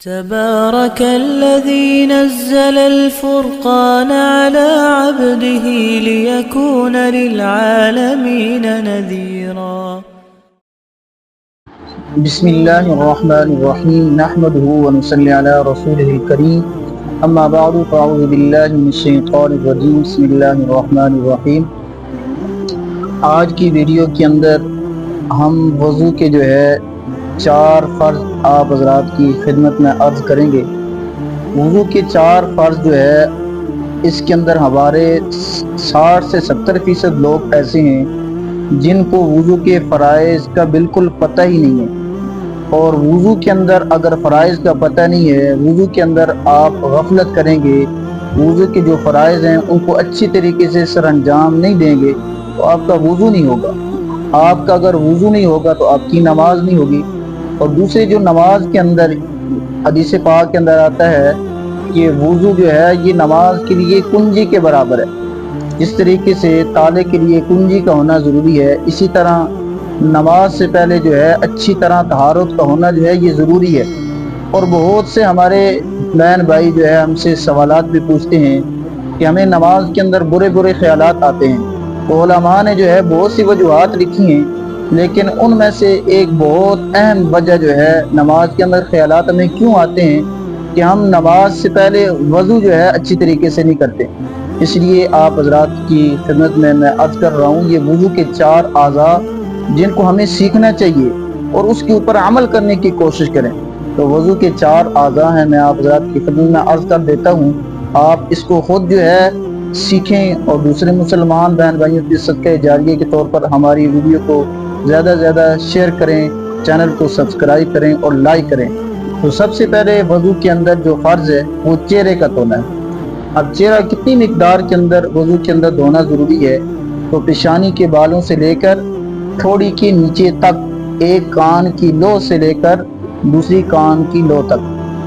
تبارك الذي نزل الفرقان على عبده ليكون للعالمين نذيرا. بسم اللہ الرحمن الرحیم نحمده ونصلی علی رسولہ الکریم اما بعد فاعوذ باللہ من الشیطان الرجیم بسم اللہ الرحمن الرحیم۔ آج کی ویڈیو کے اندر ہم وضو کے چار فرض آپ حضرات کی خدمت میں عرض کریں گے۔ وضو کے چار فرض اس کے اندر ہمارے 60 سے 70% لوگ ایسے ہیں جن کو وضو کے فرائض کا بالکل پتہ ہی نہیں ہے، اور وضو کے اندر اگر فرائض کا پتہ نہیں ہے، وضو کے اندر آپ غفلت کریں گے، وضو کے جو فرائض ہیں ان کو اچھی طریقے سے سر انجام نہیں دیں گے تو آپ کا وضو نہیں ہوگا۔ آپ کا اگر وضو نہیں ہوگا تو آپ کی نماز نہیں ہوگی۔ اور دوسرے جو نماز کے اندر حدیث پاک کے اندر آتا ہے کہ وضو یہ نماز کے لیے کنجی کے برابر ہے۔ جس طریقے سے تالے کے لیے کنجی کا ہونا ضروری ہے، اسی طرح نماز سے پہلے اچھی طرح طہارت کا ہونا یہ ضروری ہے۔ اور بہت سے ہمارے بہن بھائی ہم سے سوالات بھی پوچھتے ہیں کہ ہمیں نماز کے اندر برے برے خیالات آتے ہیں۔ تو علماء نے بہت سی وجوہات لکھی ہیں، لیکن ان میں سے ایک بہت اہم وجہ نماز کے اندر خیالات ہمیں کیوں آتے ہیں کہ ہم نماز سے پہلے وضو اچھی طریقے سے نہیں کرتے۔ اس لیے آپ حضرات کی خدمت میں عرض کر رہا ہوں، یہ وضو کے 4 اعضاء جن کو ہمیں سیکھنا چاہیے اور اس کے اوپر عمل کرنے کی کوشش کریں۔ تو وضو کے 4 اعضاء ہیں، میں آپ حضرات کی خدمت میں عرض کر دیتا ہوں۔ آپ اس کو خود سیکھیں اور دوسرے مسلمان بہن بھائیوں کی صدقہ جاریہ کے طور پر ہماری ویڈیو کو زیادہ زیادہ شیئر کریں، چینل کو سبسکرائب کریں اور لائک کریں۔ تو سب سے پہلے وضو کے اندر جو فرض ہے وہ چہرے کا دھونا ہے۔ اب چہرہ کتنی مقدار کے اندر وضو کے اندر دھونا ضروری ہے؟ تو پیشانی کے بالوں سے لے کر تھوڑی کے نیچے تک، ایک کان کی لو سے لے کر دوسری کان کی لو تک۔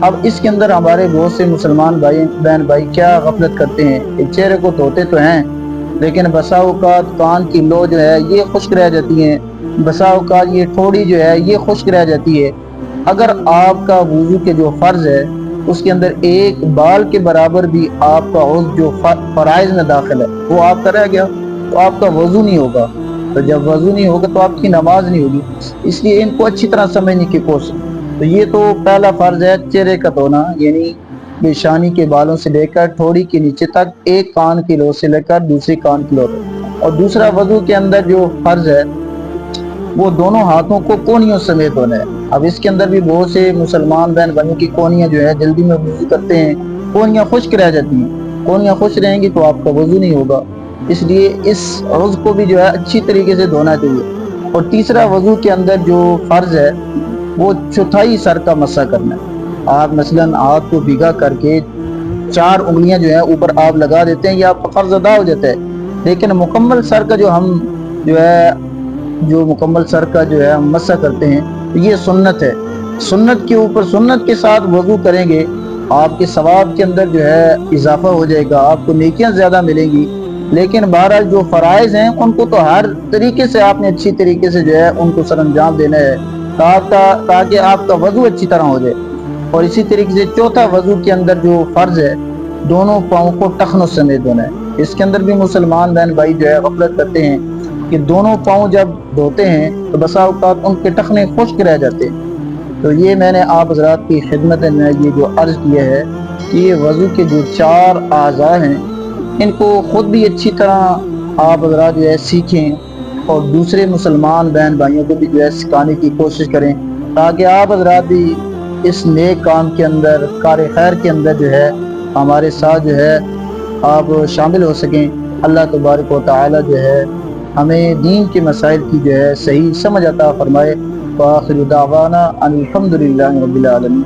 اب اس کے اندر ہمارے بہت سے مسلمان بہن بھائی کیا غفلت کرتے ہیں کہ چہرے کو دھوتے تو ہیں لیکن بسا اوقات کان کی لو یہ خشک رہ جاتی ہیں، بسا اوقات یہ ٹھوڑی یہ خشک رہ جاتی ہے۔ اگر آپ کا وضو کے جو فرض ہے اس کے اندر ایک بال کے برابر بھی آپ کا عضو جو فرائض میں داخل ہے وہ آپ کا رہ گیا تو آپ کا وضو نہیں ہوگا۔ تو جب وضو نہیں ہوگا تو آپ کی نماز نہیں ہوگی۔ اس لیے ان کو اچھی طرح سمجھنے کی کوشش۔ تو یہ تو پہلا فرض ہے چہرے کا دھونا، یعنی پیشانی کے بالوں سے لے کر ٹھوڑی کے نیچے تک، ایک کان کی لو سے لے کر دوسری کان کی لو تک۔ اور دوسرا وضو کے اندر جو فرض ہے وہ دونوں ہاتھوں کو کونیوں سمیت دھونا ہے۔ اب اس کے اندر بھی بہت سے مسلمان بہن بھائیوں کی کونیاں جلدی میں وضو کرتے ہیں، کونیاں خشک رہ جاتی ہیں۔ کونیاں خشک رہیں گی تو آپ کا وضو نہیں ہوگا۔ اس لیے اس عضو کو بھی اچھی طریقے سے دھونا چاہیے۔ اور تیسرا وضو کے اندر جو فرض ہے وہ چوتھائی سر کا مسح کرنا ہے۔ آپ مثلاً ہاتھ کو بھیگا کر کے 4 انگلیاں اوپر آپ لگا دیتے ہیں، یہ آپ کا فرض ادا ہو جاتا ہے۔ لیکن مکمل سر کا جو مکمل سر کا ہم مسح کرتے ہیں یہ سنت ہے۔ سنت کے اوپر سنت کے ساتھ وضو کریں گے، آپ کے ثواب کے اندر اضافہ ہو جائے گا، آپ کو نیکیاں زیادہ ملیں گی۔ لیکن بہرحال جو فرائض ہیں ان کو تو ہر طریقے سے آپ نے اچھی طریقے سے ان کو سر انجام دینا ہے تاکہ آپ کا وضو اچھی طرح ہو جائے۔ اور اسی طریقے سے چوتھا وضو کے اندر جو فرض ہے دونوں پاؤں کو ٹخنوں سمیت دھونا ہے۔ اس کے اندر بھی مسلمان بہن بھائی غفلت کرتے ہیں کہ دونوں پاؤں جب دھوتے ہیں تو بسا اوقات ان کے ٹخنے خشک رہ جاتے ہیں۔ تو یہ میں نے آپ حضرات کی خدمت میں یہ جو عرض کیا ہے کہ یہ وضو کے جو 4 اعضاء ہیں ان کو خود بھی اچھی طرح آپ حضرات سیکھیں اور دوسرے مسلمان بہن بھائیوں کو بھی سکھانے کی کوشش کریں تاکہ آپ حضرات بھی اس نیک کام کے اندر، کار خیر کے اندر ہمارے ساتھ آپ شامل ہو سکیں۔ اللہ تبارک و تعالی ہمیں دین کے مسائل کی صحیح سمجھ عطا فرمائے۔ وآخر دعوانا ان الحمدللہ رب العالمین۔